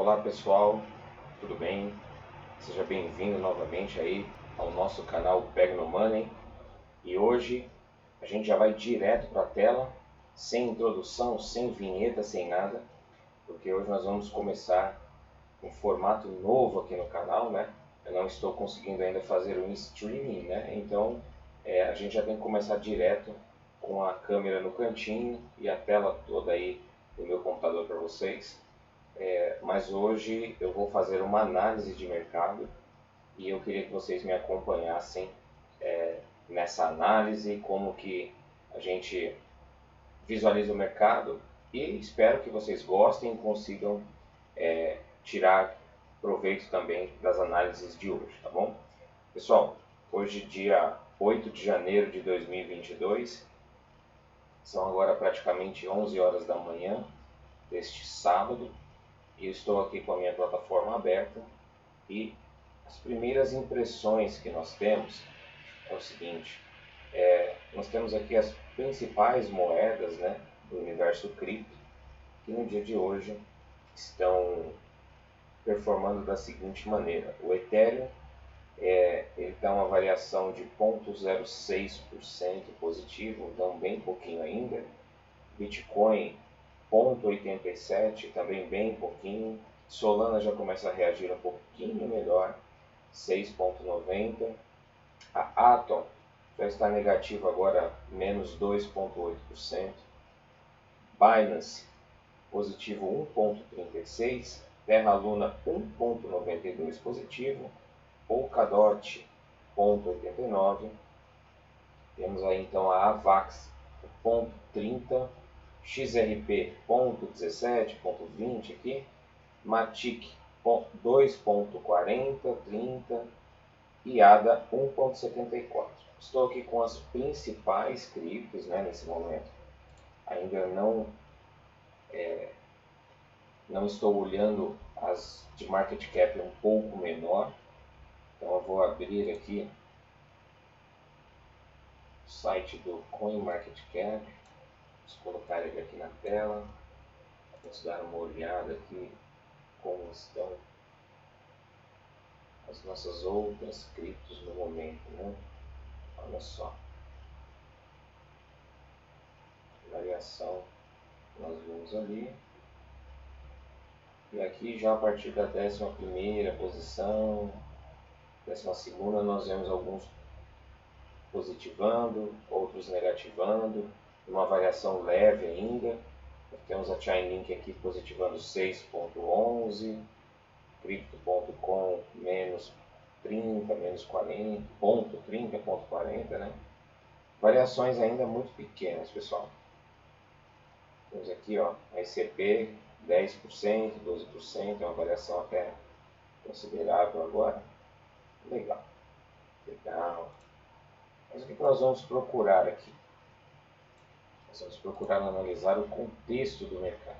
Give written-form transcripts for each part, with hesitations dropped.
Olá pessoal, tudo bem? Seja bem-vindo novamente aí ao nosso canal Pega no Money. E hoje a gente já vai direto para a tela, sem introdução, sem vinheta, sem nada, porque hoje nós vamos começar um formato novo aqui no canal, né? Eu não estou conseguindo ainda fazer um streaming, né? Então a gente já tem que começar direto com a câmera no cantinho e a tela toda aí do meu computador para vocês. Mas hoje eu vou fazer uma análise de mercado e eu queria que vocês me acompanhassem nessa análise, como que a gente visualiza o mercado, e espero que vocês gostem e consigam tirar proveito também das análises de hoje, tá bom? Pessoal, hoje dia 8 de janeiro de 2022, são agora praticamente 11 horas da manhã deste sábado, e eu estou aqui com a minha plataforma aberta, e as primeiras impressões que nós temos é o seguinte: nós temos aqui as principais moedas, né, do universo cripto, que no dia de hoje estão performando da seguinte maneira. O Ethereum ele dá uma variação de 0,06% positivo, então bem pouquinho ainda. Bitcoin 0,87, também bem pouquinho. Solana já começa a reagir um pouquinho melhor, 6,90. A Atom já está negativo agora, menos 2,8%. Binance positivo 1,36%. Terra Luna 1,92% positivo. Polkadot 0,89%. Temos aí então a AVAX 0,30%. XRP 0,17, 0,20 aqui. Matic 2,40, 30 e ADA 1,74. Estou aqui com as principais criptos, né, nesse momento. Ainda não estou olhando as de market cap um pouco menor. Então eu vou abrir aqui o site do CoinMarketCap. Vamos colocar ele aqui na tela. Vamos dar uma olhada aqui como estão as nossas outras criptos no momento, né? Olha só, a variação que nós vimos ali. E aqui já a partir da 11ª posição, 12ª, nós vemos alguns positivando, outros negativando, uma variação leve ainda. Temos a Chainlink aqui positivando 6,11, Crypto.com menos 30, menos 40, ponto 30, ponto 40, né? Variações ainda muito pequenas, pessoal. Temos aqui, ó, a ICP 10%, 12%, é uma variação até considerável agora. Legal, legal. Mas o que nós vamos procurar aqui? Nós vamos procurar analisar o contexto do mercado.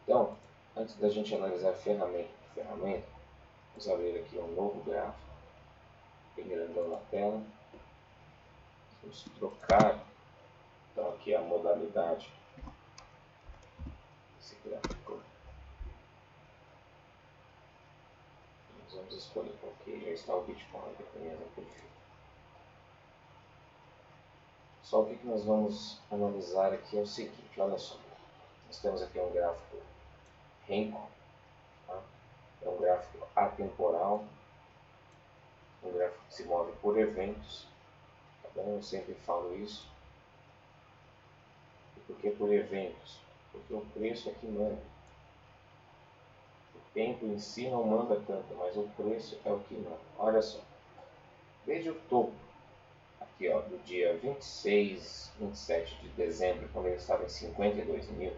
Então, antes da gente analisar ferramenta por ferramenta, vamos abrir aqui um novo gráfico, bem grandão na tela. Vamos trocar, então, aqui a modalidade desse gráfico. Nós vamos escolher, ok, já está o Bitcoin aqui para minha perfil. Só o que nós vamos analisar aqui é o seguinte, olha só. Nós temos aqui um gráfico Renko, tá? É um gráfico atemporal, um gráfico que se move por eventos, tá bom? Eu sempre falo isso. E por que por eventos? Porque o preço aqui manda. O tempo em si não manda tanto, mas o preço é o que manda. Olha só, desde o topo, aqui ó, do dia 26, 27 de dezembro, quando ele estava em 52 mil,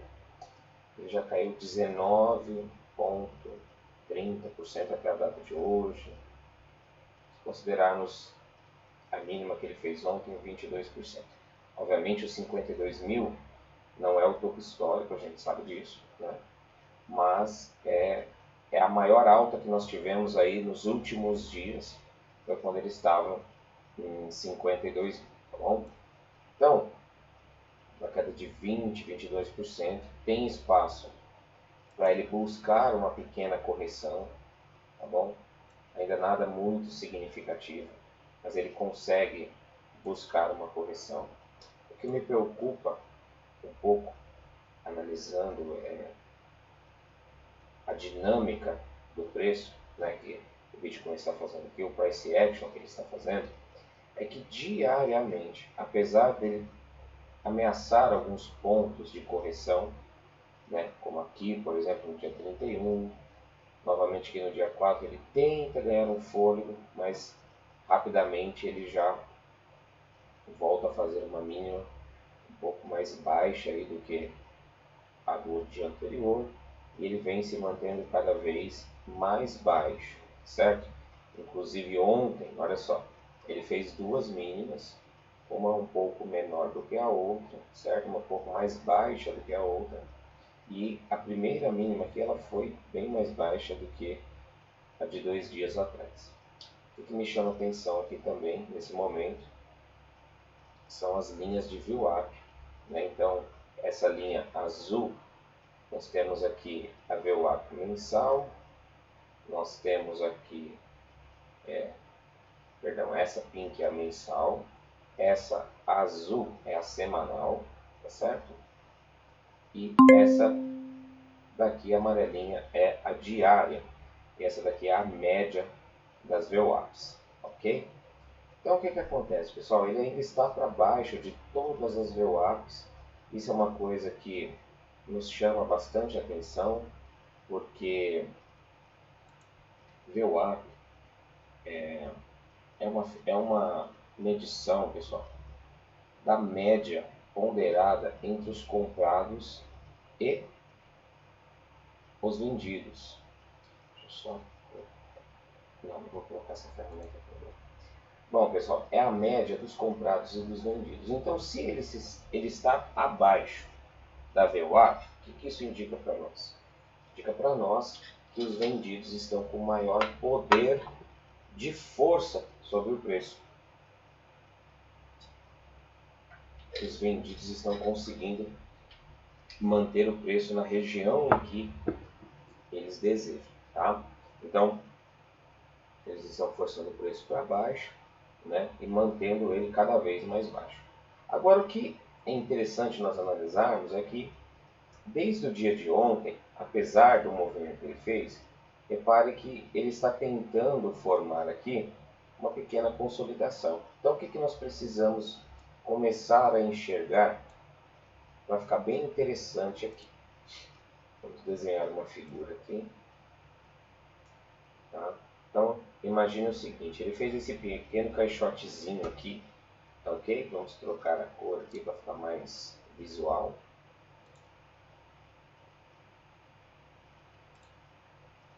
ele já caiu 19,30% até a data de hoje. Se considerarmos a mínima que ele fez ontem, 22%. Obviamente os 52 mil não é o topo histórico, a gente sabe disso, né? Mas é a maior alta que nós tivemos aí nos últimos dias, foi quando ele estava em 52 mil, tá bom? Então, uma queda de 20, 22%, tem espaço para ele buscar uma pequena correção, tá bom? Ainda nada muito significativo, mas ele consegue buscar uma correção. O que me preocupa um pouco, analisando a dinâmica do preço, né, que o Bitcoin está fazendo aqui, o price action que ele está fazendo, é que diariamente, apesar dele ameaçar alguns pontos de correção, né, como aqui, por exemplo, no dia 31, novamente aqui no dia 4, ele tenta ganhar um fôlego, mas rapidamente ele já volta a fazer uma mínima um pouco mais baixa aí do que a do dia anterior, e ele vem se mantendo cada vez mais baixo, certo? Inclusive ontem, olha só, ele fez duas mínimas, uma um pouco menor do que a outra, certo? Uma um pouco mais baixa do que a outra, e a primeira mínima aqui ela foi bem mais baixa do que a de 2 dias atrás. O que me chama atenção aqui também, nesse momento, são as linhas de VWAP, né? Então, essa linha azul, nós temos aqui a VWAP mensal, nós temos aqui, essa pink é a mensal, essa azul é a semanal, tá certo? E essa daqui amarelinha é a diária, e essa daqui é a média das VWAPs, ok? Então o que acontece, pessoal? Ele ainda está para baixo de todas as VWAPs. Isso é uma coisa que nos chama bastante atenção, porque VWAP é uma medição, pessoal, da média ponderada entre os comprados e os vendidos. Deixa eu só... Não vou colocar essa ferramenta aqui. Bom, pessoal, é a média dos comprados e dos vendidos. Então, se ele está abaixo da VWAP, o que isso indica para nós? Indica para nós que os vendidos estão com maior poder de força sobre o preço. Os vendidos estão conseguindo manter o preço na região em que eles desejam, tá? Então, eles estão forçando o preço para baixo, né, e mantendo ele cada vez mais baixo. Agora, o que é interessante nós analisarmos é que, desde o dia de ontem, apesar do movimento que ele fez, repare que ele está tentando formar aqui uma pequena consolidação. Então, o que nós precisamos começar a enxergar para ficar bem interessante aqui? Vamos desenhar uma figura aqui. Tá? Então, imagine o seguinte, ele fez esse pequeno caixotezinho aqui, tá ok? Vamos trocar a cor aqui para ficar mais visual.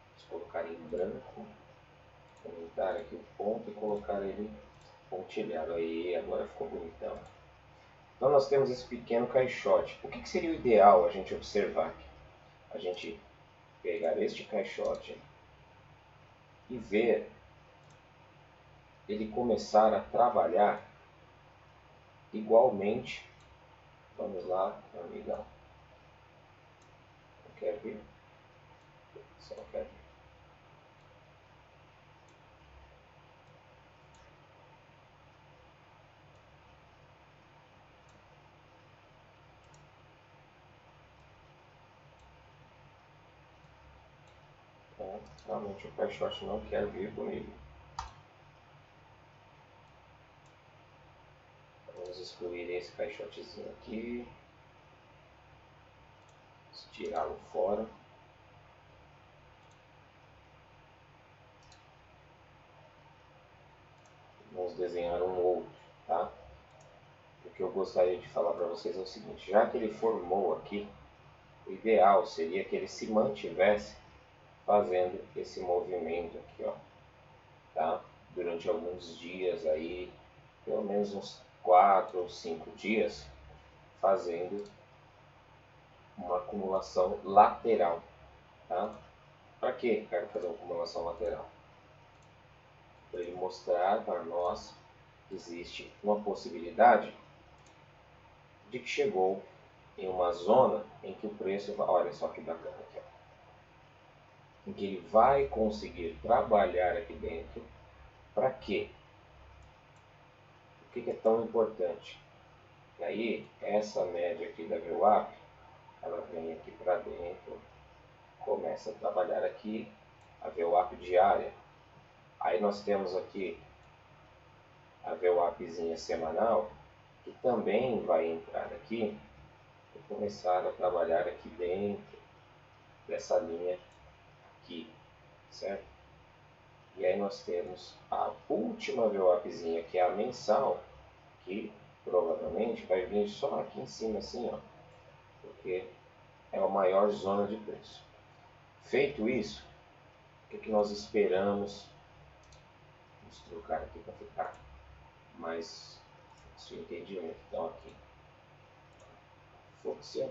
Vamos colocar em branco, aumentar aqui o ponto e colocar ele pontilhado. Aí, agora ficou bonitão. Então, nós temos esse pequeno caixote. O que seria o ideal a gente observar aqui? A gente pegar este caixote e ver ele começar a trabalhar igualmente. Vamos lá, amigão. Não quer vir? Só não quer vir. Então, realmente o caixote não quer vir comigo. Vamos excluir esse caixotezinho aqui. Vamos tirá-lo fora. Vamos desenhar um outro, tá? O que eu gostaria de falar para vocês é o seguinte, já que ele formou aqui, o ideal seria que ele se mantivesse fazendo esse movimento aqui, ó, tá? Durante alguns dias aí, pelo menos uns 4 ou 5 dias, fazendo uma acumulação lateral, tá? Para que quero fazer uma acumulação lateral? Para ele mostrar para nós que existe uma possibilidade de que chegou em uma zona em que o preço vai... Olha só que bacana aqui, ó. em que ele vai conseguir trabalhar aqui dentro. Para quê? O que é tão importante? E aí, essa média aqui da VWAP, ela vem aqui para dentro, começa a trabalhar aqui a VWAP diária. Aí nós temos aqui a VWAPzinha semanal, que também vai entrar aqui e começar a trabalhar aqui dentro dessa linha aqui, certo? E aí nós temos a última VWAPzinha, que é a mensal, que provavelmente vai vir só aqui em cima assim, ó, porque é a maior zona de preço. Feito isso, o que nós esperamos? Vamos trocar aqui para ficar mais fácil entendimento. Então aqui, fúcsia,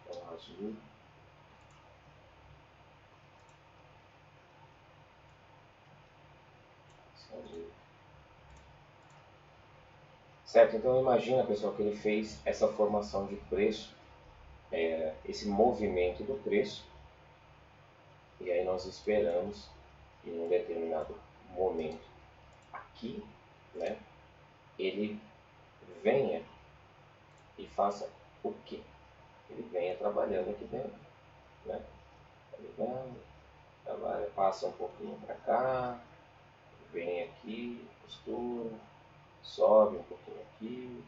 então azul, azul. Certo? Então imagina, pessoal, que ele fez essa formação de preço, esse movimento do preço, e aí nós esperamos que em um determinado momento aqui, né, ele venha e faça o quê? Ele venha trabalhando aqui dentro, né? Trabalhando, trabalha, passa um pouquinho para cá, vem aqui, costura, sobe um pouquinho aqui,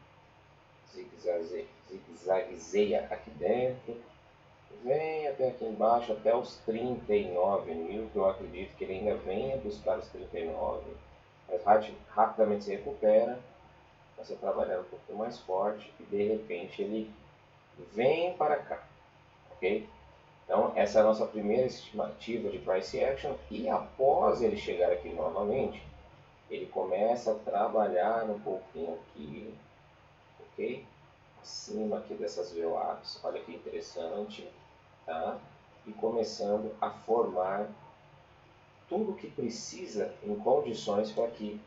zigue-zagueia aqui dentro, vem até aqui embaixo, até os 39 mil, que eu acredito que ele ainda venha buscar os 39, mas rapidamente se recupera, você trabalhando um pouquinho mais forte e de repente ele vem para cá, ok? Então essa é a nossa primeira estimativa de price action, e após ele chegar aqui novamente, ele começa a trabalhar um pouquinho aqui, ok? Acima aqui dessas VWAPs, olha que interessante, tá? E começando a formar tudo o que precisa em condições para que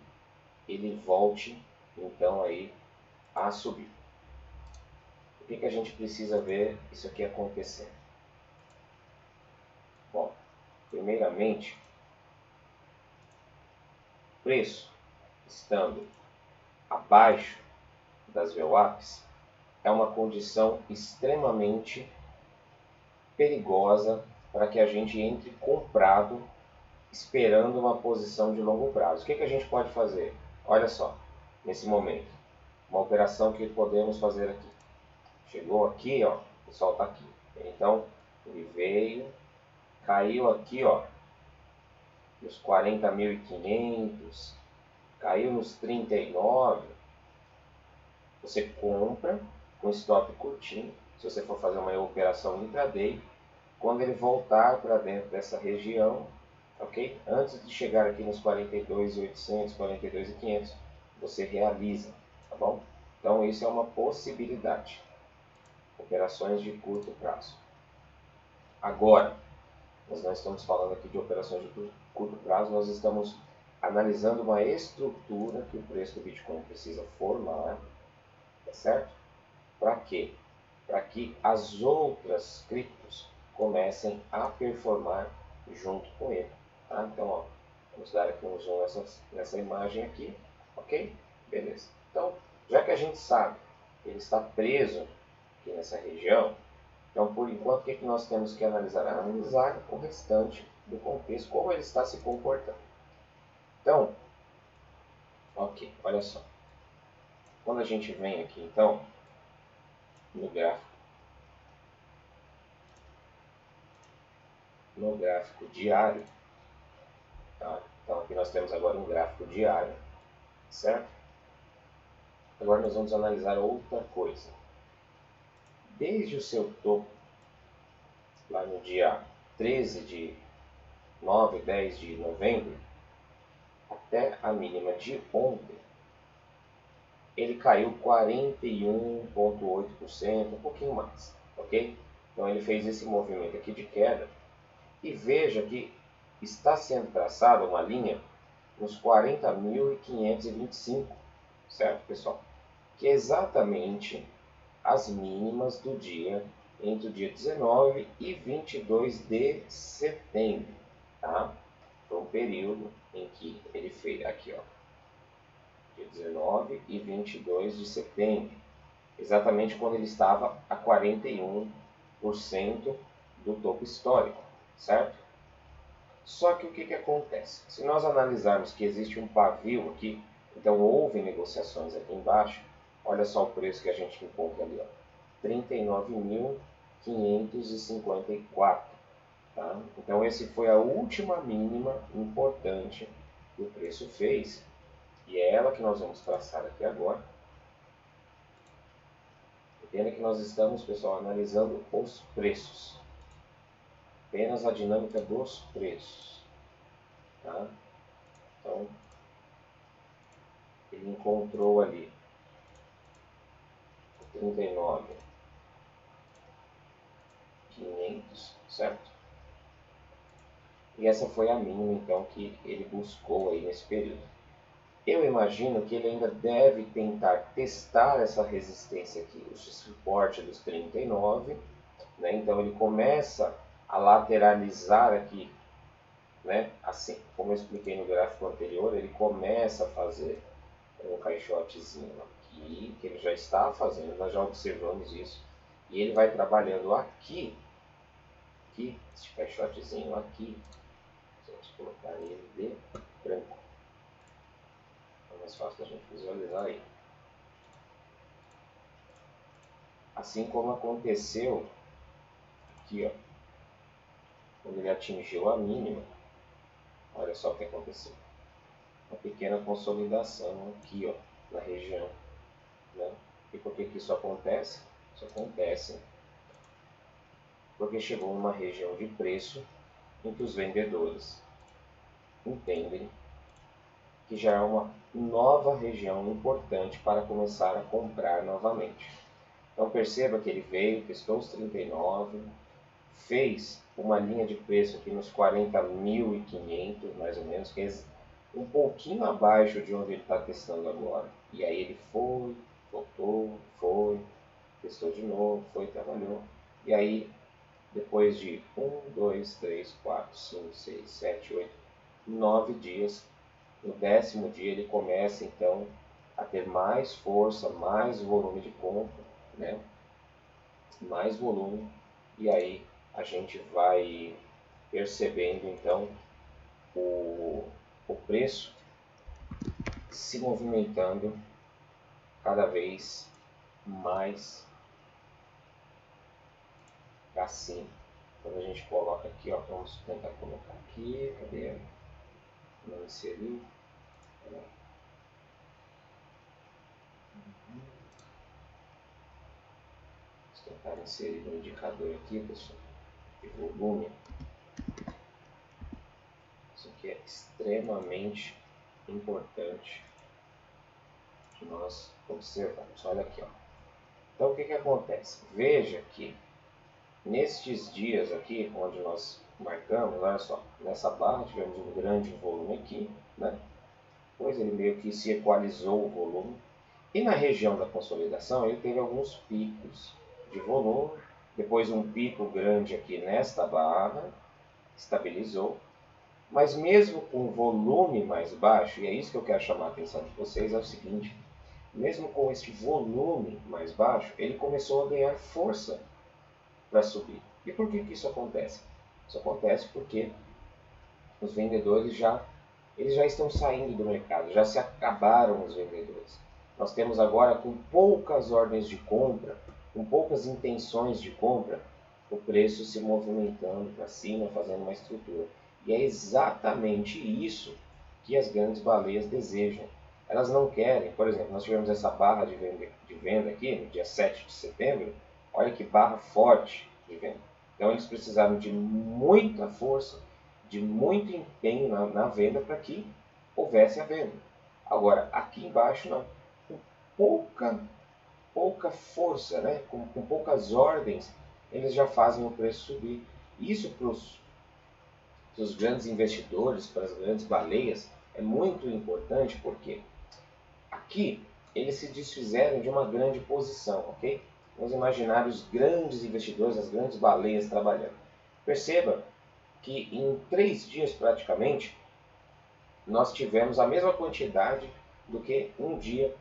ele volte então aí a subir. O que a gente precisa ver isso aqui acontecer? Bom, primeiramente, preço estando abaixo das VWAPs é uma condição extremamente perigosa para que a gente entre comprado esperando uma posição de longo prazo. O que a gente pode fazer? Olha só, nesse momento, uma operação que podemos fazer aqui. Chegou aqui, ó, o pessoal está aqui. Então, ele veio, caiu aqui, ó, nos 40.500, caiu nos 39. Você compra com stop curtinho, se você for fazer uma operação intraday, quando ele voltar para dentro dessa região, ok? Antes de chegar aqui nos 42.800, 42.500, você realiza, tá bom? Então isso é uma possibilidade. Operações de curto prazo. Agora, nós não estamos falando aqui de operações de curto prazo, nós estamos analisando uma estrutura que o preço do Bitcoin precisa formar, tá certo? Para quê? Para que as outras criptos comecem a performar junto com ele. Tá? Então, ó, vamos dar aqui um zoom nessa imagem aqui, ok? Beleza. Então, já que a gente sabe que ele está preso aqui nessa região, então, por enquanto, o que nós temos que analisar? Analisar o restante do contexto, como ele está se comportando. Então, ok, olha só. Quando a gente vem aqui, então, no gráfico diário, tá? Então, aqui nós temos agora um gráfico diário, certo? Agora nós vamos analisar outra coisa. Desde o seu topo, lá no dia 13 de 10 de novembro, até a mínima de ontem, ele caiu 41,8%, um pouquinho mais, ok? Então ele fez esse movimento aqui de queda, e veja que está sendo traçada uma linha nos 40.525, certo, pessoal? Que é exatamente as mínimas do dia entre o dia 19 e 22 de setembro, tá? Foi um período em que ele fez, aqui ó, dia 19 e 22 de setembro, exatamente quando ele estava a 41% do topo histórico, certo? Só que o que acontece? Se nós analisarmos que existe um pavio aqui, então houve negociações aqui embaixo, olha só o preço que a gente encontra ali, ó, 39.554, tá? Então esse foi a última mínima importante que o preço fez, e é ela que nós vamos traçar aqui agora. Entenda que nós estamos, pessoal, analisando os preços, apenas a dinâmica dos preços, tá? Então, ele encontrou ali 39.500, certo? E essa foi a mínima, então, que ele buscou aí nesse período. Eu imagino que ele ainda deve tentar testar essa resistência aqui, o suporte dos 39, né? Então ele começa a lateralizar aqui, né? Assim, como eu expliquei no gráfico anterior, ele começa a fazer um caixotezinho aqui, que ele já está fazendo, nós já observamos isso, e ele vai trabalhando aqui, esse caixotezinho aqui, vamos colocar ele de branco, é mais fácil da gente visualizar aí. Assim como aconteceu aqui, ó, quando ele atingiu a mínima, olha só o que aconteceu. Uma pequena consolidação aqui, ó, na região, né? E por que isso acontece? Isso acontece porque chegou numa região de preço em que os vendedores entendem que já é uma nova região importante para começar a comprar novamente. Então perceba que ele veio, testou os 39, fez uma linha de preço aqui nos 40.500 mais ou menos, que é um pouquinho abaixo de onde ele está testando agora. E aí ele foi, voltou, foi, testou de novo, foi, trabalhou. E aí, depois de 1, 2, 3, 4, 5, 6, 7, 8, 9 dias, no 10º dia ele começa então a ter mais força, mais volume de compra, né? Mais volume, e aí a gente vai percebendo então o preço se movimentando cada vez mais assim. Quando a gente coloca aqui, ó, vamos tentar colocar aqui, cadê? Não inseriu. Vamos tentar inserir um indicador aqui, pessoal, de volume. Isso aqui é extremamente importante que nós observamos. Olha aqui, ó. Então o que acontece? Veja que nestes dias aqui, onde nós marcamos, olha só, nessa barra tivemos um grande volume aqui, né? Pois ele meio que se equalizou o volume. E na região da consolidação ele teve alguns picos de volume, depois um pico grande aqui nesta barra, estabilizou. Mas mesmo com volume mais baixo, e é isso que eu quero chamar a atenção de vocês, é o seguinte, mesmo com este volume mais baixo, ele começou a ganhar força para subir. E por que isso acontece? Isso acontece porque os vendedores eles já estão saindo do mercado, já se acabaram os vendedores. Nós temos agora, com poucas ordens de compra, com poucas intenções de compra, o preço se movimentando para cima, fazendo uma estrutura. E é exatamente isso que as grandes baleias desejam. Elas não querem, por exemplo, nós tivemos essa barra de venda aqui no dia 7 de setembro, olha que barra forte de venda. Então eles precisaram de muita força, de muito empenho na venda para que houvesse a venda. Agora, aqui embaixo não, com pouca força, né? com poucas ordens, eles já fazem o preço subir. Isso para os grandes investidores, para as grandes baleias, é muito importante porque aqui eles se desfizeram de uma grande posição, ok? Vamos imaginar os grandes investidores, as grandes baleias trabalhando. Perceba que em 3 dias praticamente, nós tivemos a mesma quantidade do que um dia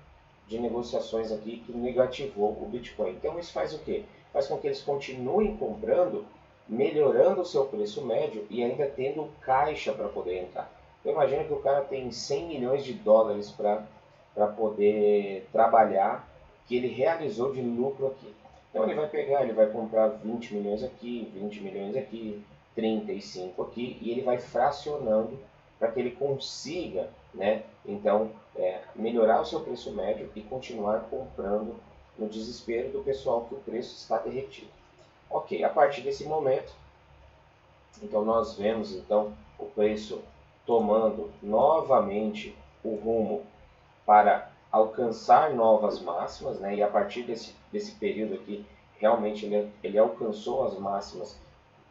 de negociações aqui que negativou o Bitcoin. Então isso faz o quê? Faz com que eles continuem comprando, melhorando o seu preço médio e ainda tendo caixa para poder entrar. Então imagina que o cara tem 100 milhões de dólares para poder trabalhar, que ele realizou de lucro aqui. Então ele vai pegar, ele vai comprar 20 milhões aqui, 20 milhões aqui, 35 aqui, e ele vai fracionando para que ele consiga, né, então, melhorar o seu preço médio e continuar comprando no desespero do pessoal que o preço está derretido. Ok, a partir desse momento, então nós vemos então o preço tomando novamente o rumo para alcançar novas máximas, né? E a partir desse período aqui, realmente ele alcançou as máximas,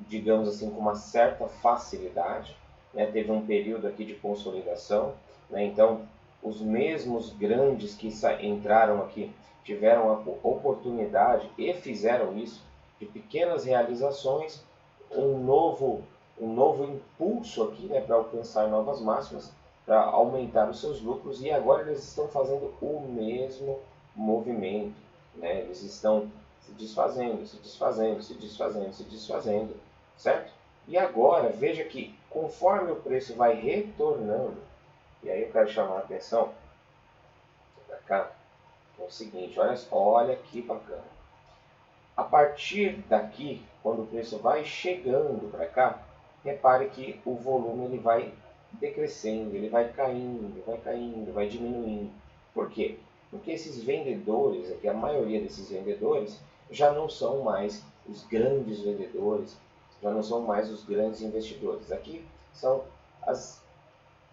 digamos assim, com uma certa facilidade, né? Teve um período aqui de consolidação, né? Então, os mesmos grandes que entraram aqui tiveram a oportunidade e fizeram isso, de pequenas realizações, um novo impulso aqui, né, para alcançar novas máximas, para aumentar os seus lucros, e agora eles estão fazendo o mesmo movimento, né? Eles estão se desfazendo, se desfazendo, se desfazendo, se desfazendo, certo? E agora, veja que conforme o preço vai retornando, e aí eu quero chamar a atenção para cá, é o seguinte, olha que bacana. A partir daqui, quando o preço vai chegando para cá, repare que o volume ele vai decrescendo, ele vai caindo, vai caindo, vai diminuindo. Por quê? Porque esses vendedores, aqui, a maioria desses vendedores, já não são mais os grandes vendedores, já não são mais os grandes investidores. Aqui são as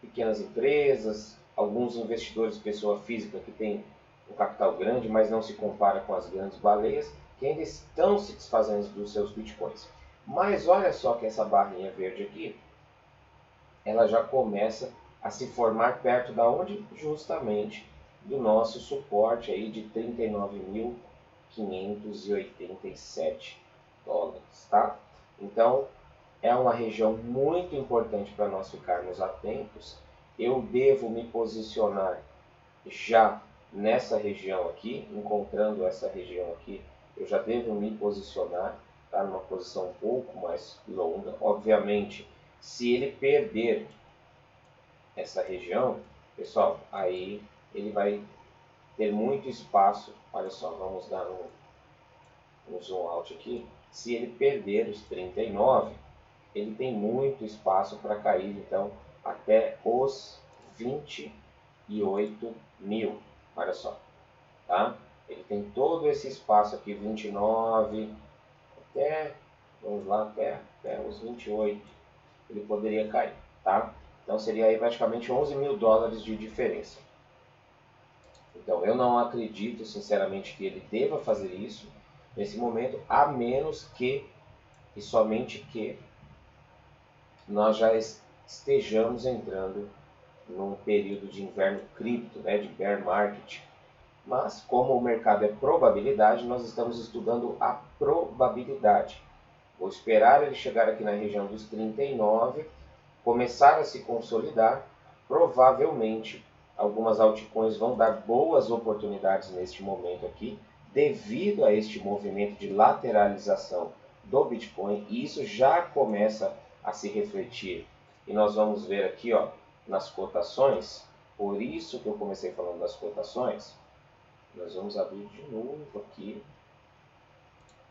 pequenas empresas, alguns investidores, pessoa física que tem um capital grande, mas não se compara com as grandes baleias, que ainda estão se desfazendo dos seus bitcoins. Mas olha só que essa barrinha verde aqui, ela já começa a se formar perto da onde? Justamente do nosso suporte aí de 39.587 dólares, tá? Então, é uma região muito importante para nós ficarmos atentos. Eu devo me posicionar já nessa região aqui, encontrando essa região aqui, eu já devo me posicionar, tá, numa posição um pouco mais longa. Obviamente, se ele perder essa região, pessoal, aí ele vai ter muito espaço. Olha só, vamos dar um zoom out aqui. Se ele perder os 39, ele tem muito espaço para cair, então, até os 28 mil. Olha só, tá? Ele tem todo esse espaço aqui, 29, até, vamos lá, até os 28, ele poderia cair, tá? Então seria aí praticamente 11 mil dólares de diferença. Então eu não acredito, sinceramente, que ele deva fazer isso nesse momento, a menos que, e somente que, nós já estejamos entrando num período de inverno cripto, né, de bear market. Mas, como o mercado é probabilidade, nós estamos estudando a probabilidade. Vou esperar ele chegar aqui na região dos 39, começar a se consolidar. Provavelmente, algumas altcoins vão dar boas oportunidades neste momento aqui, devido a este movimento de lateralização do Bitcoin, e isso já começa a se refletir. E nós vamos ver aqui, ó, nas cotações, por isso que eu comecei falando das cotações. Nós vamos abrir de novo aqui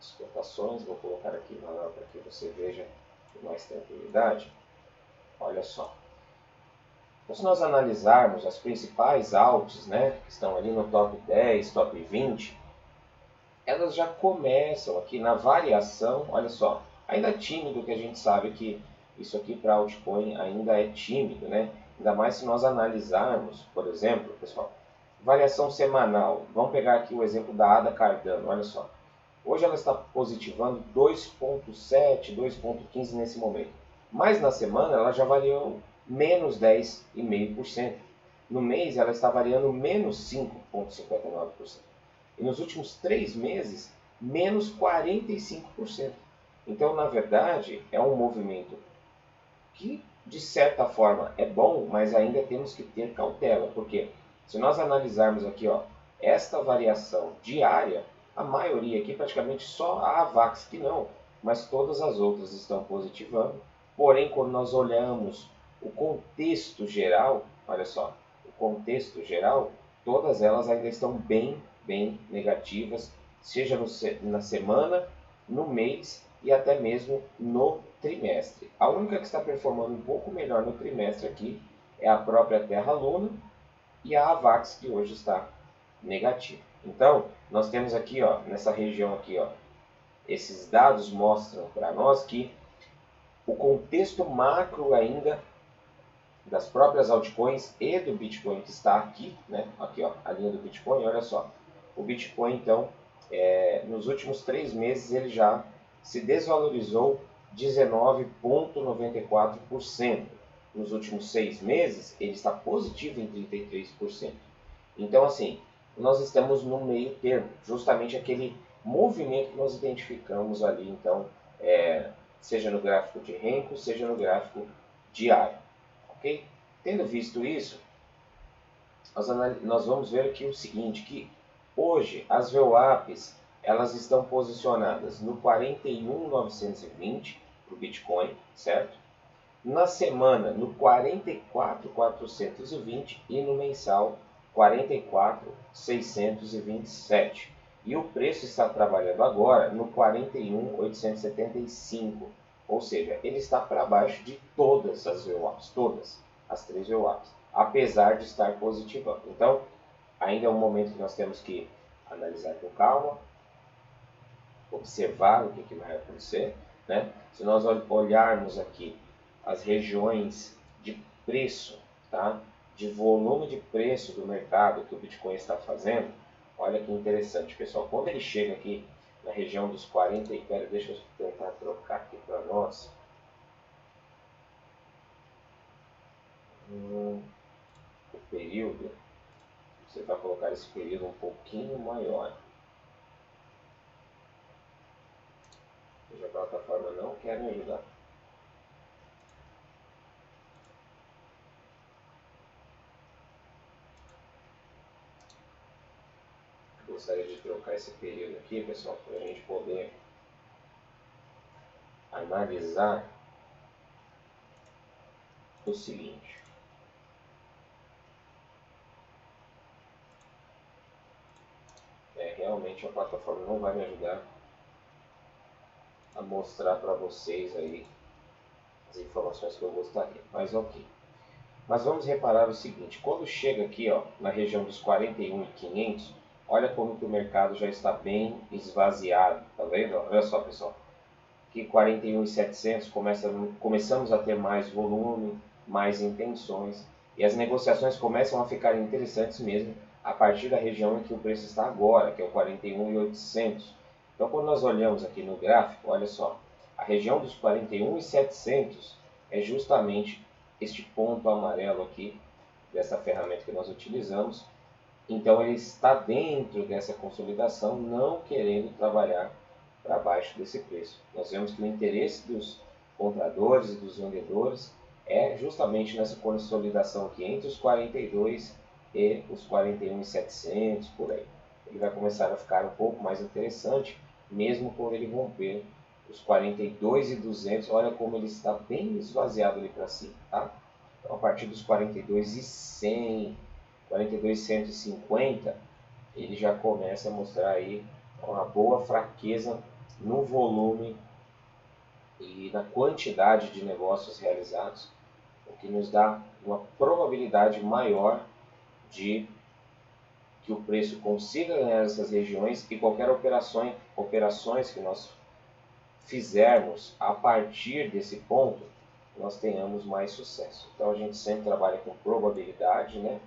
as cotações, vou colocar aqui maior para que você veja com mais tranquilidade. Olha só. Então, se nós analisarmos as principais altas, né, que estão ali no top 10, top 20, elas já começam aqui na variação, olha só, ainda tímido, que a gente sabe que isso aqui para altcoin ainda é tímido, né? Ainda mais se nós analisarmos, por exemplo, pessoal, variação semanal. Vamos pegar aqui o exemplo da ADA Cardano, olha só. Hoje ela está positivando 2,7, 2,15 nesse momento. Mas na semana ela já variou menos 10,5%. No mês ela está variando menos 5,59%. E nos últimos 3 meses menos 45%. Então, na verdade, é um movimento que, de certa forma, é bom, mas ainda temos que ter cautela, porque se nós analisarmos aqui, ó, esta variação diária, a maioria aqui, praticamente só a AVAX que não, mas todas as outras estão positivando. Porém, quando nós olhamos o contexto geral, olha só, o contexto geral, todas elas ainda estão bem negativas, seja na semana, no mês e até mesmo no trimestre. A única que está performando um pouco melhor no trimestre aqui é a própria Terra Luna e a AVAX, que hoje está negativa. Então, nós temos aqui, ó, nessa região aqui, ó, esses dados mostram para nós que o contexto macro ainda das próprias altcoins e do Bitcoin que está aqui, né? Aqui, ó, a linha do Bitcoin, olha só. O Bitcoin, então, nos últimos 3 meses ele já se desvalorizou 19,94%. Nos últimos 6 meses ele está positivo em 33%. Então, assim, nós estamos no meio termo, justamente aquele movimento que nós identificamos ali, então, seja no gráfico de Renko, seja no gráfico diário. Ok? Tendo visto isso, nós vamos ver aqui o seguinte, que hoje as VWAPs elas estão posicionadas no 41.920 para o Bitcoin, certo? Na semana no 44.420 e no mensal 44.627. E o preço está trabalhando agora no 41.875, ou seja, ele está para baixo de todas as VWAPs, todas as 3 VWAPs, apesar de estar positivando. Então, ainda é um momento que nós temos que analisar com calma, observar o que vai acontecer, né? Se nós olharmos aqui as regiões de preço, tá? De volume de preço do mercado que o Bitcoin está fazendo, olha que interessante, pessoal. Quando ele chega aqui na região dos 40, deixa eu tentar trocar aqui para nós. O período, você vai colocar esse período um pouquinho maior. Hoje a plataforma não quer me ajudar. Gostaria de trocar esse período aqui, pessoal, para a gente poder analisar o seguinte. Realmente a plataforma não vai me ajudar a mostrar para vocês aí as informações que eu gostaria, mas ok. Mas vamos reparar o seguinte, quando chega aqui, ó, na região dos 41.500, olha como que o mercado já está bem esvaziado, tá vendo? Olha só, pessoal, aqui 41.700 começamos a ter mais volume, mais intenções, e as negociações começam a ficar interessantes mesmo a partir da região em que o preço está agora, que é o 41.800. Então, quando nós olhamos aqui no gráfico, olha só, a região dos 41.700 é justamente este ponto amarelo aqui, dessa ferramenta que nós utilizamos. Então, ele está dentro dessa consolidação, não querendo trabalhar para baixo desse preço. Nós vemos que o interesse dos compradores e dos vendedores é justamente nessa consolidação aqui entre os 42 e os 41.700, por aí. Ele vai começar a ficar um pouco mais interessante, mesmo quando ele romper os 42.200, olha como ele está bem esvaziado ali para cima, tá? Então, a partir dos 42.100, 42.150, ele já começa a mostrar aí uma boa fraqueza no volume e na quantidade de negócios realizados, o que nos dá uma probabilidade maior de que o preço consiga ganhar essas regiões e qualquer operações que nós fizermos a partir desse ponto, nós tenhamos mais sucesso. Então a gente sempre trabalha com probabilidade, né?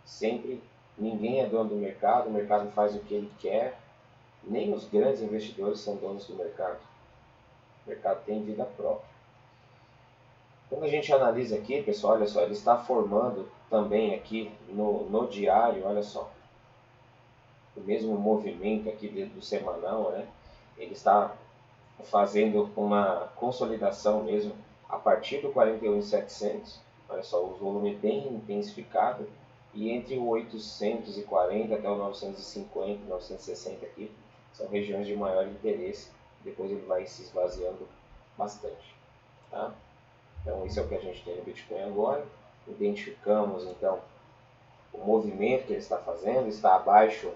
Sempre, ninguém é dono do mercado, o mercado faz o que ele quer, nem os grandes investidores são donos do mercado. O mercado tem vida própria. Quando a gente analisa aqui, pessoal, olha só, ele está formando também aqui no diário, olha só. o mesmo movimento aqui dentro do semanal, né? Ele está fazendo uma consolidação mesmo a partir do 41.700. Olha só, o volume bem intensificado, e entre o 840 até o 950, 960 aqui são regiões de maior interesse. Depois ele vai se esvaziando bastante, tá? Então isso é o que a gente tem no Bitcoin agora. Identificamos então o movimento que ele está fazendo, está abaixo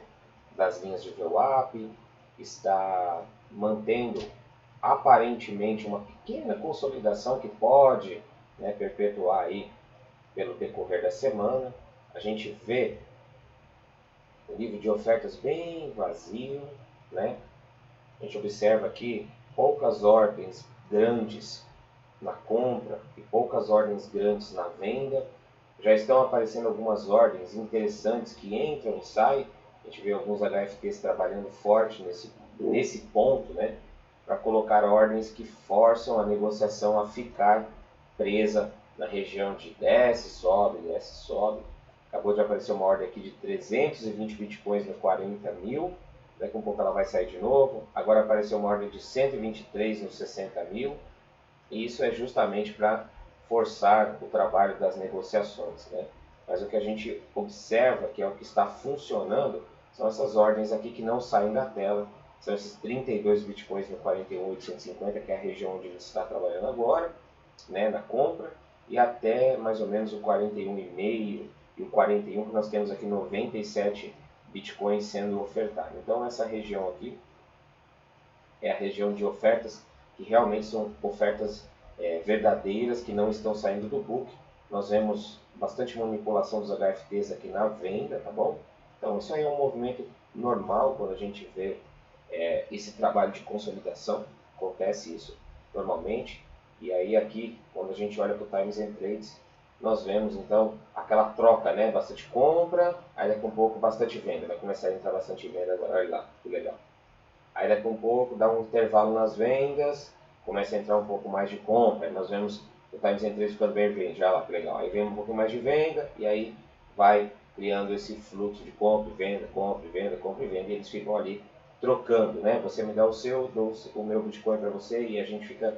das linhas de VWAP, está mantendo aparentemente uma pequena consolidação que pode, né, perpetuar aí pelo decorrer da semana. A gente vê o livro de ofertas bem vazio, né? A gente observa aqui poucas ordens grandes na compra e poucas ordens grandes na venda. Já estão aparecendo algumas ordens interessantes que entram e saem. A gente vê alguns HFTs trabalhando forte nesse ponto, né, para colocar ordens que forçam a negociação a ficar presa na região de desce, sobe, desce, sobe. Acabou de aparecer uma ordem aqui de 320 bitcoins no 40 mil. Daqui a um pouco ela vai sair de novo. Agora apareceu uma ordem de 123 nos 60 mil. E isso é justamente para forçar o trabalho das negociações, né? Mas o que a gente observa, que é o que está funcionando, são essas ordens aqui que não saem da tela. São esses 32 bitcoins no 41.850, que é a região onde ele está trabalhando agora, né, na compra, e até mais ou menos o 41,5 e o 41, que nós temos aqui 97 bitcoins sendo ofertados. Então essa região aqui é a região de ofertas que realmente são ofertas verdadeiras, que não estão saindo do book. Nós vemos bastante manipulação dos HFTs aqui na venda, tá bom? Então isso aí é um movimento normal quando a gente vê esse trabalho de consolidação. Acontece isso normalmente. E aí aqui, quando a gente olha para o Times and Trades, nós vemos então aquela troca, né? Bastante compra, aí daqui a um pouco bastante venda. Vai começar a entrar bastante venda agora, olha lá, que legal. Aí daqui a um pouco dá um intervalo nas vendas, começa a entrar um pouco mais de compra. Aí nós vemos o Times and Trades ficando bem verde, já lá, que legal. Aí vem um pouco mais de venda e aí vai criando esse fluxo de compra e venda, compra e venda, compra e venda. E eles ficam ali trocando, né? Você me dá o seu, dou o meu Bitcoin para você, e a gente fica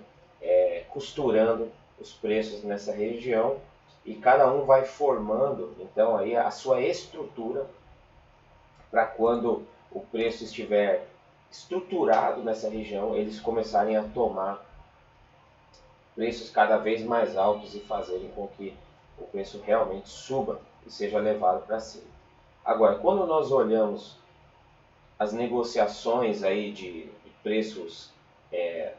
costurando os preços nessa região, e cada um vai formando então aí a sua estrutura para quando o preço estiver estruturado nessa região, eles começarem a tomar preços cada vez mais altos e fazerem com que o preço realmente suba e seja levado para cima. Agora, quando nós olhamos as negociações aí de preços,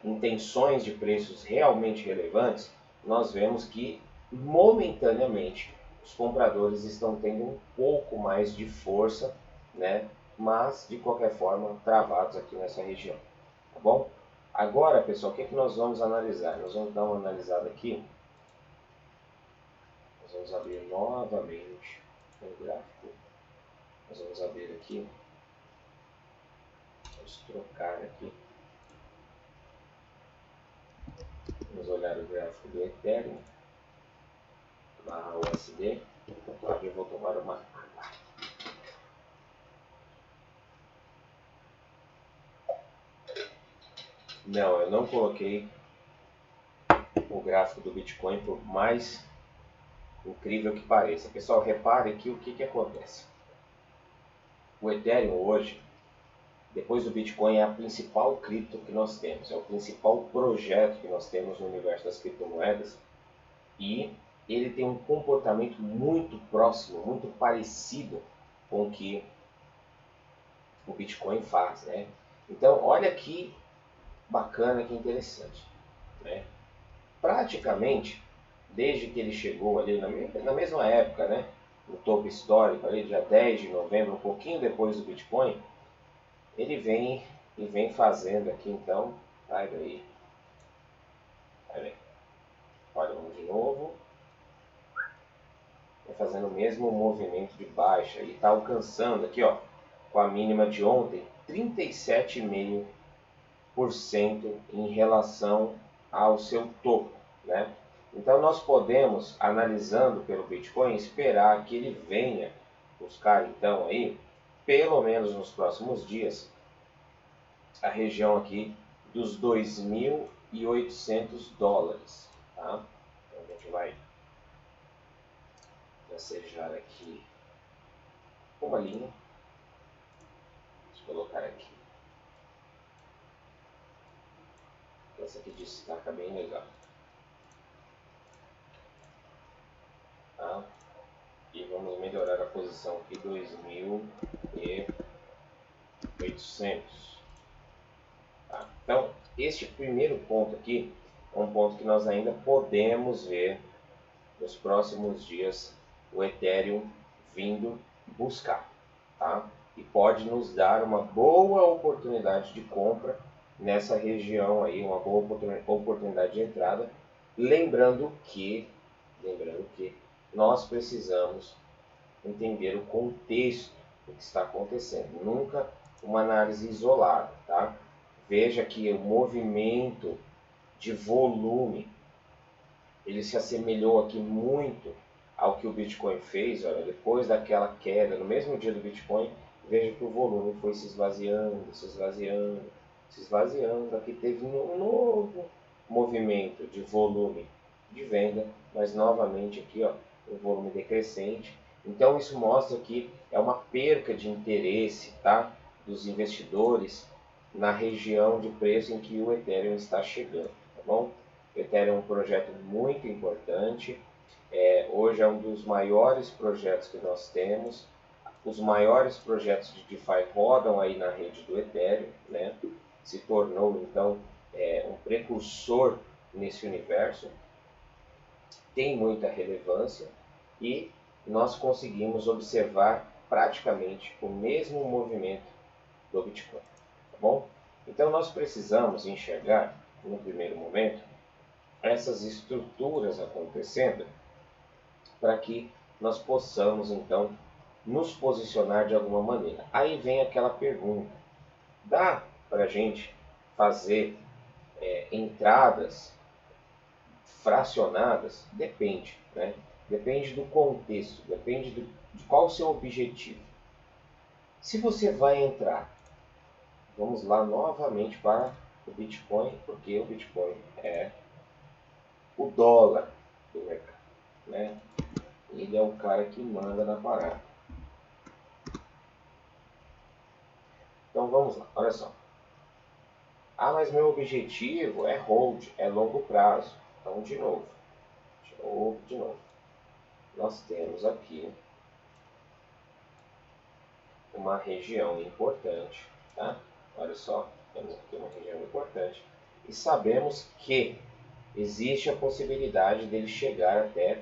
intenções de preços realmente relevantes, nós vemos que momentaneamente os compradores estão tendo um pouco mais de força, né? Mas de qualquer forma travados aqui nessa região, tá bom? Agora, pessoal, o que nós vamos analisar? Nós vamos dar uma analisada aqui. Nós vamos abrir novamente o gráfico. Nós vamos abrir aqui. Vamos trocar aqui. Vamos olhar o gráfico do Ethereum / USD. Eu vou tomar uma água. Não, eu não coloquei o gráfico do Bitcoin, por mais incrível que pareça. Pessoal, repare que o que acontece. O Ethereum hoje, depois do Bitcoin, é a principal cripto que nós temos. É o principal projeto que nós temos no universo das criptomoedas. E ele tem um comportamento muito próximo, muito parecido com o que o Bitcoin faz, né? Então, olha que bacana, que interessante, né? Praticamente, desde que ele chegou ali na mesma época, né? No topo histórico, ali dia 10 de novembro, um pouquinho depois do Bitcoin, ele vem fazendo aqui, então, vai daí, olha, vamos de novo, vai fazendo o mesmo movimento de baixa e está alcançando aqui, ó, com a mínima de ontem, 37,5% em relação ao seu topo, né? Então nós podemos, analisando pelo Bitcoin, esperar que ele venha buscar então aí pelo menos nos próximos dias, a região aqui dos 2.800 dólares. Tá? Então a gente vai tracejar aqui uma linha. Vou colocar aqui. Essa aqui destaca bem legal. Tá? E vamos melhorar a posição aqui 2.800. Tá? Então, este primeiro ponto aqui é um ponto que nós ainda podemos ver nos próximos dias o Ethereum vindo buscar, tá? E pode nos dar uma boa oportunidade de compra nessa região aí, uma boa oportunidade de entrada, lembrando que nós precisamos entender o contexto do que está acontecendo, nunca uma análise isolada, tá? Veja que o movimento de volume, ele se assemelhou aqui muito ao que o Bitcoin fez. Olha, depois daquela queda, no mesmo dia do Bitcoin, veja que o volume foi se esvaziando, se esvaziando, se esvaziando. Aqui teve um novo movimento de volume de venda, mas novamente aqui, ó, um volume decrescente. Então isso mostra que é uma perca de interesse, tá, dos investidores na região de preço em que o Ethereum está chegando, tá bom? O Ethereum é um projeto muito importante, hoje é um dos maiores projetos que nós temos. Os maiores projetos de DeFi rodam aí na rede do Ethereum, né? Se tornou então um precursor nesse universo, tem muita relevância e nós conseguimos observar praticamente o mesmo movimento do Bitcoin, tá bom? Então nós precisamos enxergar, no primeiro momento, essas estruturas acontecendo para que nós possamos então nos posicionar de alguma maneira. Aí vem aquela pergunta: dá para a gente fazer entradas fracionadas? Depende, né? Depende do contexto, depende de qual o seu objetivo. Se você vai entrar, vamos lá novamente para o Bitcoin, porque o Bitcoin é o dólar do mercado, né? Ele é o cara que manda na parada. Então vamos lá, olha só. Ah, mas meu objetivo é hold, é longo prazo. Então de novo. Nós temos aqui uma região importante, tá? Olha só, temos aqui uma região importante e sabemos que existe a possibilidade dele chegar até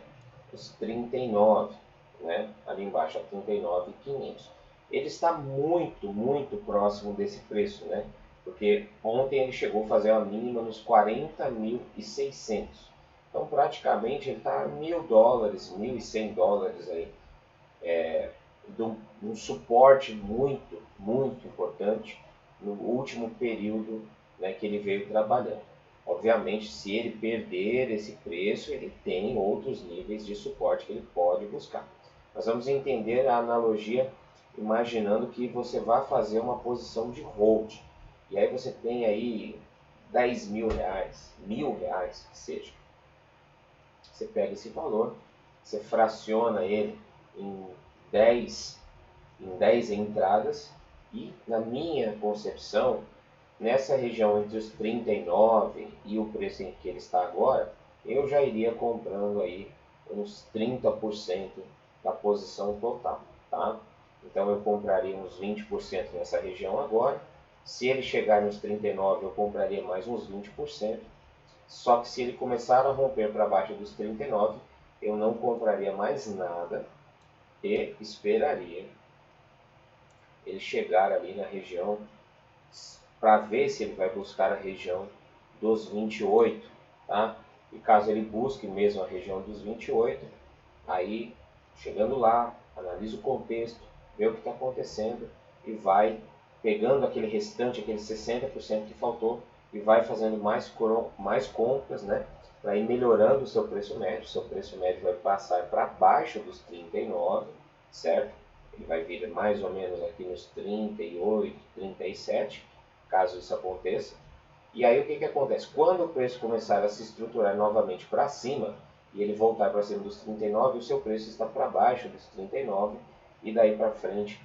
os 39, né? Ali embaixo, a 39.500. Ele está muito, muito próximo desse preço, né? Porque ontem ele chegou a fazer a mínima nos 40.600. Então praticamente ele está a $1.000, 1.100 dólares aí, um suporte muito, muito importante no último período, né, que ele veio trabalhando. Obviamente, se ele perder esse preço, ele tem outros níveis de suporte que ele pode buscar. Nós vamos entender a analogia imaginando que você vai fazer uma posição de hold. E aí você tem aí R$10.000, R$1.000, que seja. Você pega esse valor, você fraciona ele em 10 entradas e, na minha concepção, nessa região entre os 39 e o preço em que ele está agora, eu já iria comprando aí uns 30% da posição total, tá? Então eu compraria uns 20% nessa região agora. Se ele chegar nos 39, eu compraria mais uns 20%. Só que se ele começar a romper para baixo dos 39, eu não compraria mais nada e esperaria ele chegar ali na região para ver se ele vai buscar a região dos 28, tá? E caso ele busque mesmo a região dos 28, aí chegando lá, analisa o contexto, vê o que está acontecendo e vai pegando aquele restante, aquele 60% que faltou e vai fazendo mais compras, né? Para ir melhorando o seu preço médio vai passar para baixo dos 39, certo? ele vai vir mais ou menos aqui nos 38, 37, caso isso aconteça. E aí o que acontece? Quando o preço começar a se estruturar novamente para cima, e ele voltar para cima dos 39, o seu preço está para baixo dos 39, e daí para frente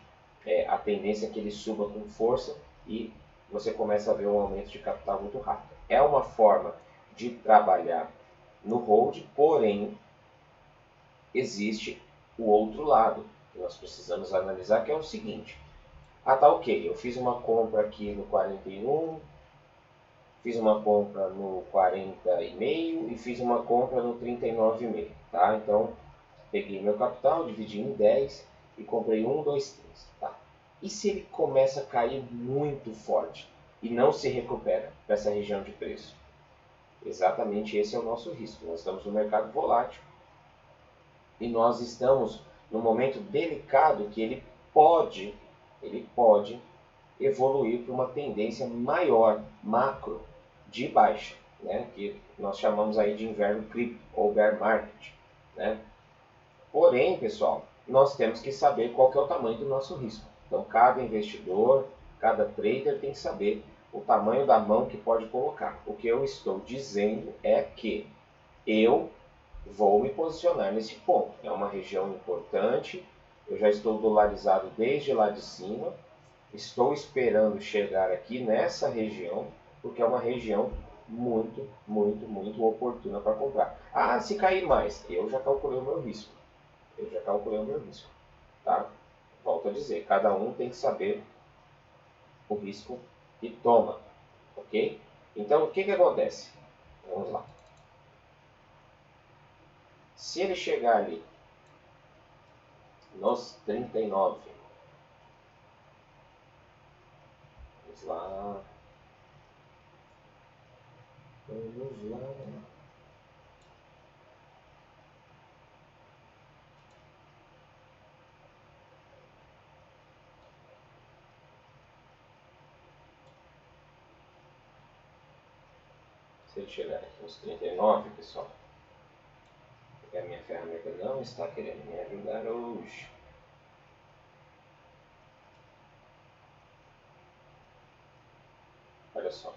a tendência é que ele suba com força e você começa a ver um aumento de capital muito rápido. É uma forma de trabalhar no hold, porém existe o outro lado que nós precisamos analisar, que é o seguinte: tá ok, eu fiz uma compra aqui no 41, fiz uma compra no 40,5 e fiz uma compra no 39,5, tá? Então peguei meu capital, dividi em 10 e comprei 1, 2, 3, tá? E se ele começa a cair muito forte e não se recupera para essa região de preço? Exatamente esse é o nosso risco. Nós estamos no mercado volátil e nós estamos num momento delicado que ele pode evoluir para uma tendência maior, macro, de baixa, né? Que nós chamamos aí de inverno cripto ou bear market, né? Porém, pessoal, nós temos que saber qual que é o tamanho do nosso risco. Então, cada investidor, cada trader tem que saber o tamanho da mão que pode colocar. O que eu estou dizendo é que eu vou me posicionar nesse ponto. É uma região importante, eu já estou dolarizado desde lá de cima, estou esperando chegar aqui nessa região, porque é uma região muito, muito, muito oportuna para comprar. Ah, se cair mais, eu já calculei o meu risco. Tá? Volto a dizer, cada um tem que saber o risco que toma, ok? Então, o que acontece? Vamos lá. Se ele chegar ali nos 39, vamos lá. Se ele chegar aqui nos 39, pessoal, porque a minha ferramenta não está querendo me ajudar hoje. Olha só.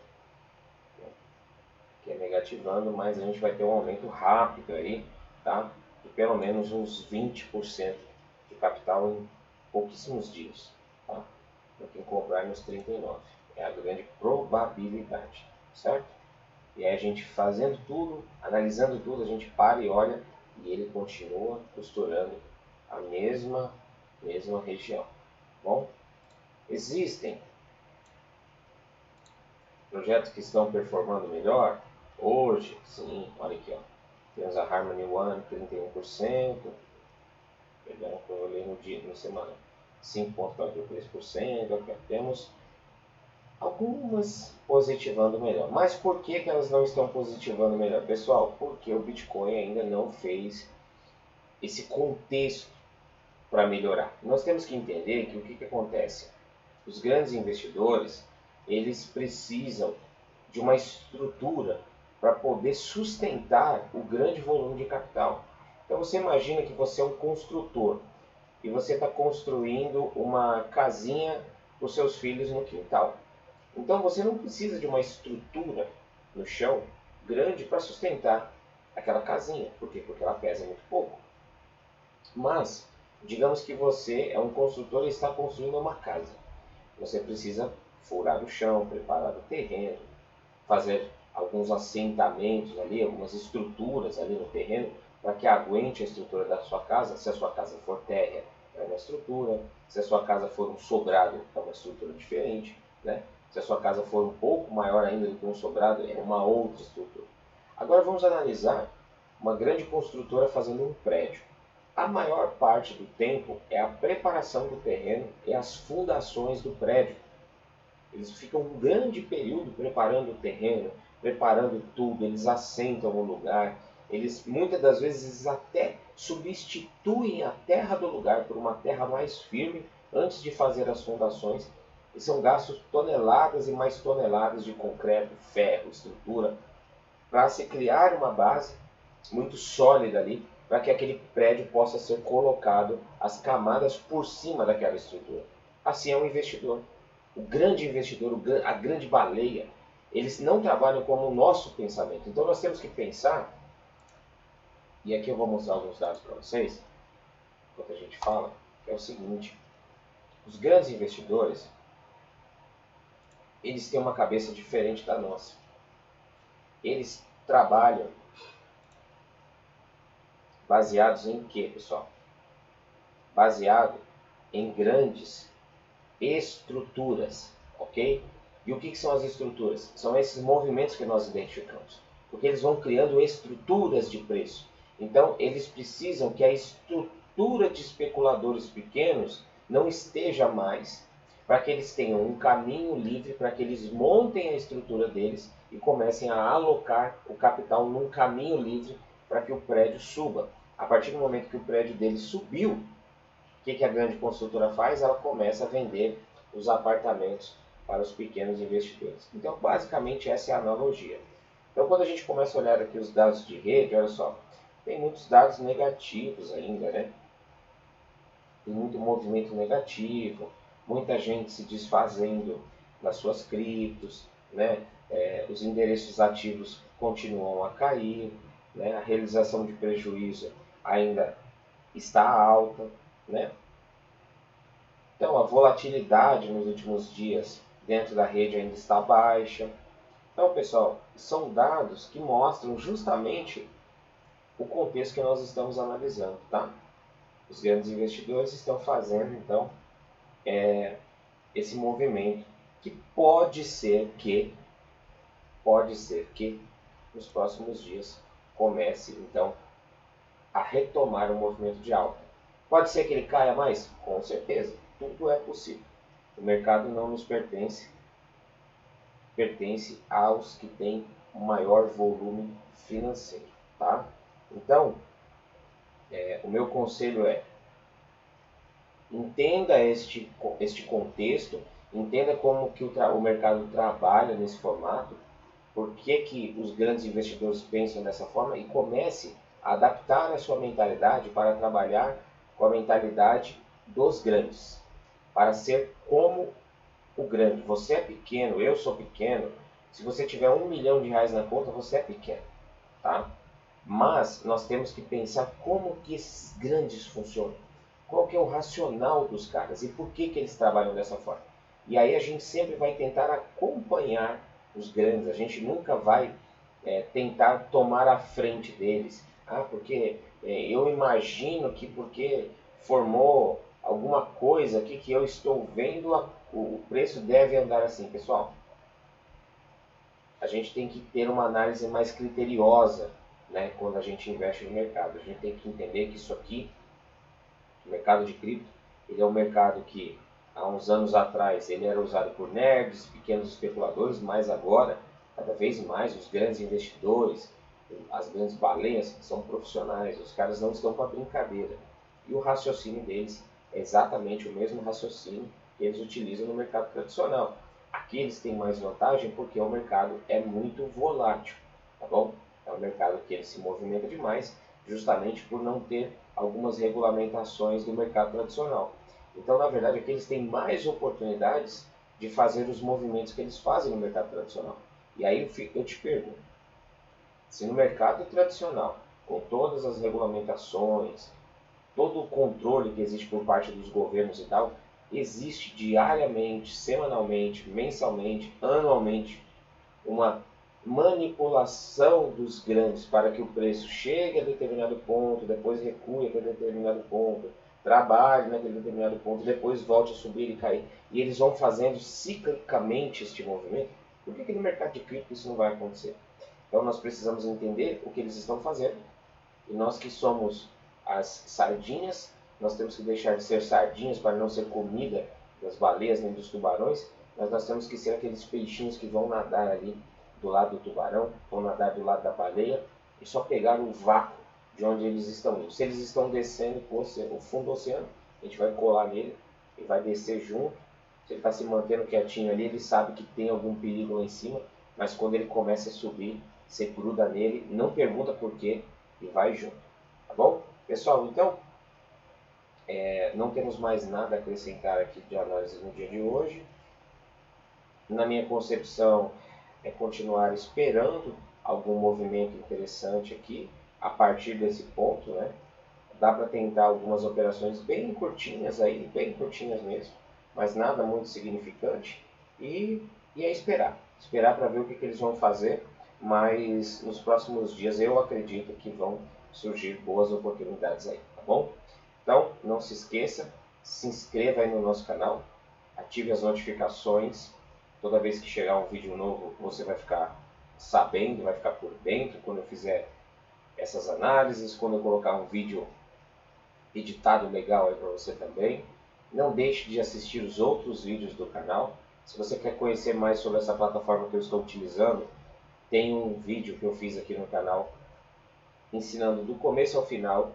Aqui é negativando, mas a gente vai ter um aumento rápido aí, tá? De pelo menos uns 20% de capital em pouquíssimos dias, tá? Para quem comprar nos 39. É a grande probabilidade, certo? E aí a gente fazendo tudo, analisando tudo, a gente para e olha e ele continua costurando a mesma região. Bom, existem projetos que estão performando melhor hoje, sim, olha aqui, ó. Temos a Harmony One 31%, perdão, que eu olhei no dia, na semana, 5,43%, aqui, ó. Temos algumas positivando melhor. Mas por que elas não estão positivando melhor? Pessoal, porque o Bitcoin ainda não fez esse contexto para melhorar. Nós temos que entender que o que acontece? Os grandes investidores, eles precisam de uma estrutura para poder sustentar o grande volume de capital. Então você imagina que você é um construtor e você está construindo uma casinha para os seus filhos no quintal. Então você não precisa de uma estrutura no chão grande para sustentar aquela casinha. Por quê? Porque ela pesa muito pouco. Mas, digamos que você é um construtor e está construindo uma casa. Você precisa furar o chão, preparar o terreno, fazer alguns assentamentos ali, algumas estruturas ali no terreno, para que aguente a estrutura da sua casa. Se a sua casa for térrea, é uma estrutura. Se a sua casa for um sobrado, é uma estrutura diferente, né? Se a sua casa for um pouco maior ainda do que um sobrado, é uma outra estrutura. Agora vamos analisar uma grande construtora fazendo um prédio. A maior parte do tempo é a preparação do terreno e as fundações do prédio. Eles ficam um grande período preparando o terreno, preparando tudo, eles assentam o lugar, eles muitas das vezes até substituem a terra do lugar por uma terra mais firme antes de fazer as fundações. E são gastos toneladas e mais toneladas de concreto, ferro, estrutura, para se criar uma base muito sólida ali, para que aquele prédio possa ser colocado as camadas por cima daquela estrutura. Assim é um investidor. O grande investidor, a grande baleia, eles não trabalham como o nosso pensamento. Então nós temos que pensar, e aqui eu vou mostrar alguns dados para vocês, enquanto a gente fala, que é o seguinte: os grandes investidores, eles têm uma cabeça diferente da nossa. Eles trabalham baseados em quê, pessoal? Baseado em grandes estruturas, ok? E o que são as estruturas? São esses movimentos que nós identificamos, porque eles vão criando estruturas de preço. Então, eles precisam que a estrutura de especuladores pequenos não esteja mais, para que eles tenham um caminho livre, para que eles montem a estrutura deles e comecem a alocar o capital num caminho livre para que o prédio suba. A partir do momento que o prédio deles subiu, o que a grande construtora faz? Ela começa a vender os apartamentos para os pequenos investidores. Então, basicamente, essa é a analogia. Então, quando a gente começa a olhar aqui os dados de rede, olha só, tem muitos dados negativos ainda, né? Tem muito movimento negativo, muita gente se desfazendo das suas criptos, né? Os endereços ativos continuam a cair, né? A realização de prejuízo ainda está alta, né? Então, a volatilidade nos últimos dias dentro da rede ainda está baixa. Então, pessoal, são dados que mostram justamente o contexto que nós estamos analisando, tá? Os grandes investidores estão fazendo, então, esse movimento que pode ser que nos próximos dias comece, então, a retomar o movimento de alta. Pode ser que ele caia mais? Com certeza, tudo é possível. O mercado não nos pertence aos que têm maior volume financeiro, tá? Então, o meu conselho é: entenda este contexto, entenda como que o mercado trabalha nesse formato, por que os grandes investidores pensam dessa forma, e comece a adaptar a sua mentalidade para trabalhar com a mentalidade dos grandes, para ser como o grande. Você é pequeno, eu sou pequeno. Se você tiver R$1 milhão na conta, você é pequeno, tá? Mas nós temos que pensar como que esses grandes funcionam. Qual que é o racional dos caras e por que eles trabalham dessa forma. E aí a gente sempre vai tentar acompanhar os grandes. A gente nunca vai tentar tomar a frente deles. Porque eu imagino que porque formou alguma coisa aqui que eu estou vendo, o preço deve andar assim. Pessoal, a gente tem que ter uma análise mais criteriosa, né, quando a gente investe no mercado. A gente tem que entender que isso aqui, o mercado de cripto, ele é um mercado que há uns anos atrás ele era usado por nerds, pequenos especuladores, mas agora, cada vez mais, os grandes investidores, as grandes baleias são profissionais, os caras não estão para brincadeira. E o raciocínio deles é exatamente o mesmo raciocínio que eles utilizam no mercado tradicional. Aqui eles têm mais vantagem porque o mercado é muito volátil, tá bom? É um mercado que ele se movimenta demais, justamente por não ter algumas regulamentações do mercado tradicional. Então, na verdade, aqui eles têm mais oportunidades de fazer os movimentos que eles fazem no mercado tradicional. E aí eu te pergunto, se no mercado tradicional, com todas as regulamentações, todo o controle que existe por parte dos governos e tal, existe diariamente, semanalmente, mensalmente, anualmente, uma manipulação dos grandes para que o preço chegue a determinado ponto, depois recue até determinado ponto, trabalhe naquele determinado ponto, depois volte a subir e cair. E eles vão fazendo ciclicamente este movimento. Por que no mercado de cripto isso não vai acontecer? Então nós precisamos entender o que eles estão fazendo. E nós que somos as sardinhas, nós temos que deixar de ser sardinhas para não ser comida das baleias nem dos tubarões, mas nós temos que ser aqueles peixinhos que vão nadar ali do lado do tubarão, vão nadar do lado da baleia e só pegar o vácuo de onde eles estão indo. Se eles estão descendo para o fundo do oceano, a gente vai colar nele e vai descer junto. Se ele está se mantendo quietinho ali, ele sabe que tem algum perigo lá em cima, mas quando ele começa a subir, você gruda nele, não pergunta por quê e vai junto. Tá bom? Pessoal, então, não temos mais nada a acrescentar aqui de análise no dia de hoje. Na minha concepção, é continuar esperando algum movimento interessante aqui, a partir desse ponto, né? Dá para tentar algumas operações bem curtinhas aí, bem curtinhas mesmo, mas nada muito significante. E é esperar para ver o que eles vão fazer, mas nos próximos dias eu acredito que vão surgir boas oportunidades aí, tá bom? Então, não se esqueça, se inscreva aí no nosso canal, ative as notificações, toda vez que chegar um vídeo novo você vai ficar sabendo, vai ficar por dentro quando eu fizer essas análises, quando eu colocar um vídeo editado legal aí para você também. Não deixe de assistir os outros vídeos do canal. Se você quer conhecer mais sobre essa plataforma que eu estou utilizando, tem um vídeo que eu fiz aqui no canal ensinando do começo ao final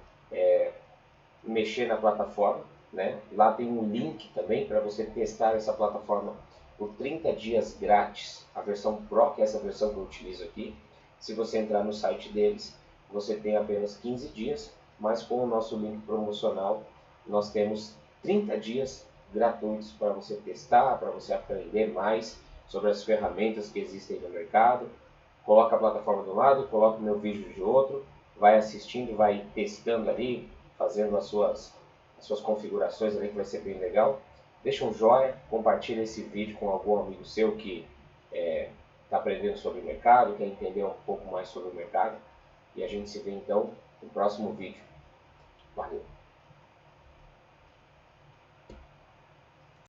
mexer na plataforma, né? Lá tem um link também para você testar essa plataforma por 30 dias grátis, a versão Pro, que é essa versão que eu utilizo aqui. Se você entrar no site deles, você tem apenas 15 dias, mas com o nosso link promocional, nós temos 30 dias gratuitos para você testar, para você aprender mais sobre as ferramentas que existem no mercado. Coloca a plataforma de um lado, coloca o meu vídeo de outro, vai assistindo, vai testando ali, fazendo as suas configurações ali, que vai ser bem legal. Deixa um joinha, compartilha esse vídeo com algum amigo seu que está aprendendo sobre o mercado, quer entender um pouco mais sobre o mercado. E a gente se vê então no próximo vídeo. Valeu!